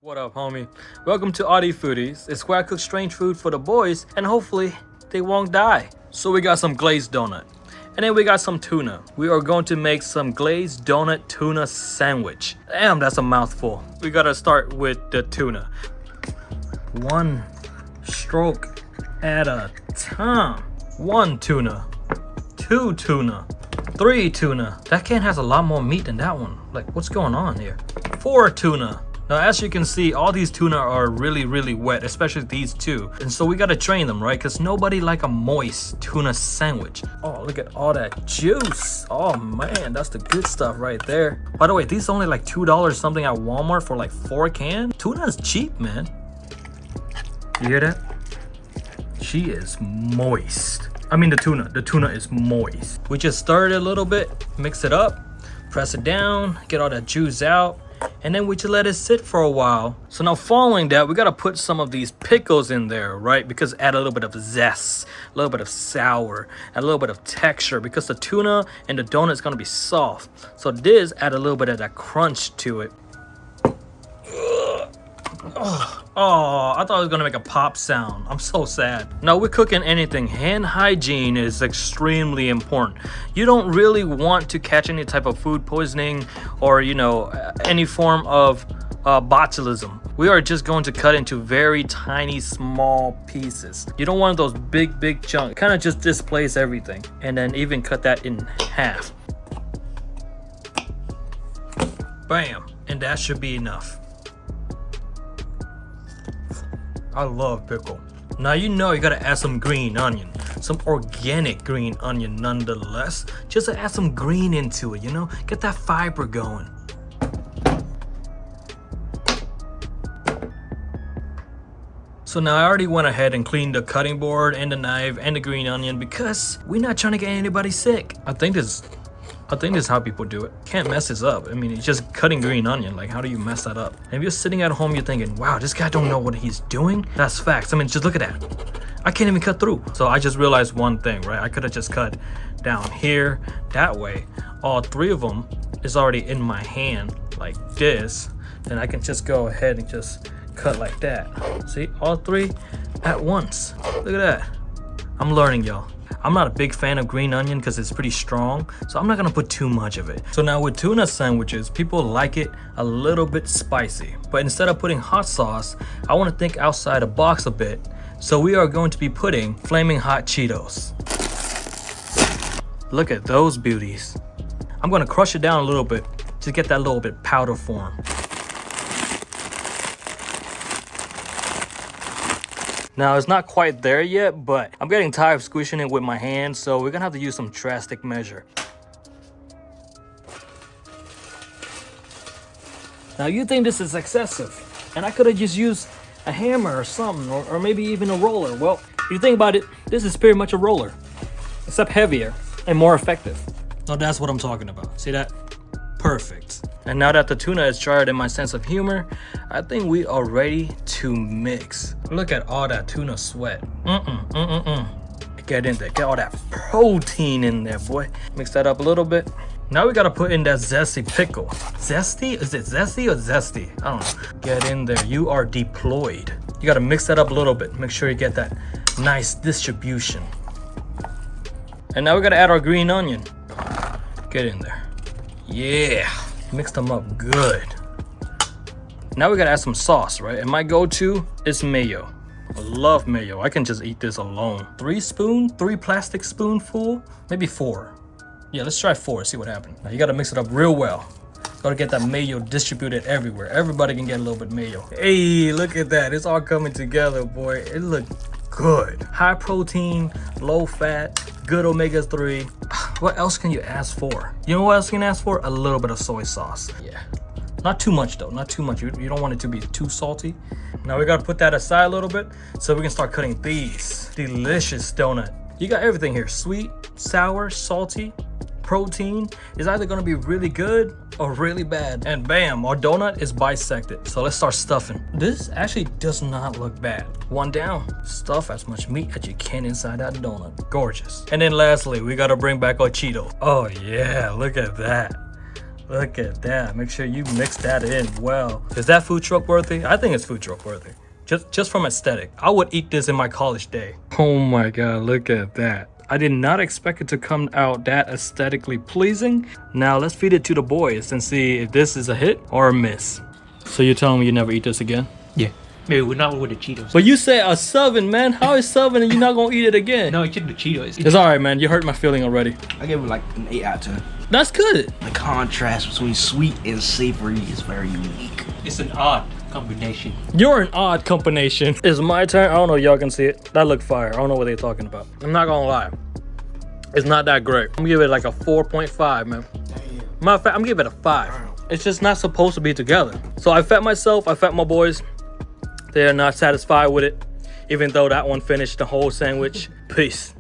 What up, homie? Welcome to Oddie Foodies. It's where I cook strange food for the boys, and hopefully they won't die. So we got some glazed donut, and then we got some tuna. We are going to make some glazed donut tuna sandwich. Damn, that's a mouthful. We gotta start with the tuna. One stroke at a time. One tuna, two tuna, three tuna. That can has a lot more meat than that one. Like, what's going on here? Four tuna. Now, as you can see, all these tuna are really wet, especially these two. And so we gotta train them, right? Because nobody like a moist tuna sandwich. Oh, look at all that juice. Oh man, that's the good stuff right there. By the way, these are only like $2 something at Walmart for like 4 cans. Tuna is cheap, man. You hear that? She is moist. I mean the tuna is moist. We just stir it a little bit, mix it up, press it down, get all that juice out. And then we just let it sit for a while. So now following that, we gotta put some of these pickles in there, right? Because add a little bit of zest, a little bit of sour, add a little bit of texture, because the tuna and the donut is gonna be soft. So this add a little bit of that crunch to it. Oh, I thought I was gonna make a pop sound. I'm so sad. Now, we're cooking anything. Hand hygiene is extremely important. You don't really want to catch any type of food poisoning or, you know, any form of botulism. We are just going to cut into very tiny, small pieces. You don't want those big chunks. Kind of just displace everything. And then even cut that in half. Bam. And that should be enough. I love pickle. Now you know you gotta add some green onion, some organic green onion nonetheless, just to add some green into it, you know, get that fiber going. So now I already went ahead and cleaned the cutting board and the knife and the green onion because we're not trying to get anybody sick. I think this is how people do it. Can't mess this up. I mean, it's just cutting green onion. Like, how do you mess that up? And if you're sitting at home, you're thinking, wow, this guy don't know what he's doing. That's facts. I mean, just look at that. I can't even cut through. So I just realized one thing, right? I could have just cut down here, that way. All 3 of them is already in my hand like this. Then I can just go ahead and just cut like that. See, all 3 at once. Look at that. I'm learning, y'all. I'm not a big fan of green onion because it's pretty strong, so I'm not gonna put too much of it. So now with tuna sandwiches, people like it a little bit spicy. But instead of putting hot sauce, I wanna think outside the box a bit. So we are going to be putting flaming hot Cheetos. Look at those beauties. I'm gonna crush it down a little bit to get that little bit powder form. Now, it's not quite there yet, but I'm getting tired of squishing it with my hands, so we're gonna have to use some drastic measure. Now, you think this is excessive, and I could have just used a hammer or something, or maybe even a roller. Well, if you think about it, this is pretty much a roller, except heavier and more effective. So that's what I'm talking about. See that? Perfect. And now that the tuna is charred in my sense of humor, I think we are ready to mix. Look at all that tuna sweat. Get in there, get all that protein in there, boy. Mix that up a little bit. Now we gotta put in that zesty pickle. Zesty? Is it zesty or zesty? I don't know. Get in there, you are deployed. You gotta mix that up a little bit. Make sure you get that nice distribution. And now we gotta add our green onion. Get in there. Yeah, mix them up good. Now we gotta add some sauce, right? And my go-to is mayo. I love mayo. I can just eat this alone. 3 plastic spoonful, maybe 4. Yeah, let's try 4, see what happens. Now you gotta mix it up real well. Gotta get that mayo distributed everywhere. Everybody can get a little bit of mayo. Hey, look at that. It's all coming together, boy. It looks good. High protein, low fat, good omega-3. What else can you ask for? You know what else you can ask for? A little bit of soy sauce. Yeah. Not too much though, not too much. You don't want it to be too salty. Now we gotta put that aside a little bit so we can start cutting these delicious donut. You got everything here, sweet, sour, salty, protein. Is either gonna be really good or really bad. And bam, our donut is bisected. So let's start stuffing. This actually does not look bad. One down, stuff as much meat as you can inside that donut. Gorgeous. And then lastly, we gotta bring back our Cheeto. Oh yeah, look at that. Look at that. Make sure you mix that in well. Is that food truck worthy? I think it's food truck worthy. Just from aesthetic. I would eat this in my college day. Oh my God, look at that. I did not expect it to come out that aesthetically pleasing. Now let's feed it to the boys and see if this is a hit or a miss. So you're telling me you never eat this again? Yeah. Maybe we're not with the Cheetos. But you said a 7, man. How is 7 and you're not gonna eat it again? No, it's just the Cheetos. It's alright, man. You hurt my feeling already. I give it like an 8 out of 10. That's good. The contrast between sweet and savory is very unique. It's an odd combination. You're an odd combination. It's my turn. I don't know if y'all can see it. That looked fire. I don't know what they're talking about. I'm not gonna lie. It's not that great. I'm gonna give it like a 4.5, man. Matter of fact, I'm gonna give it a 5. It's just not supposed to be together. So I fed myself, I fed my boys. They're not satisfied with it, even though that one finished the whole sandwich. Peace.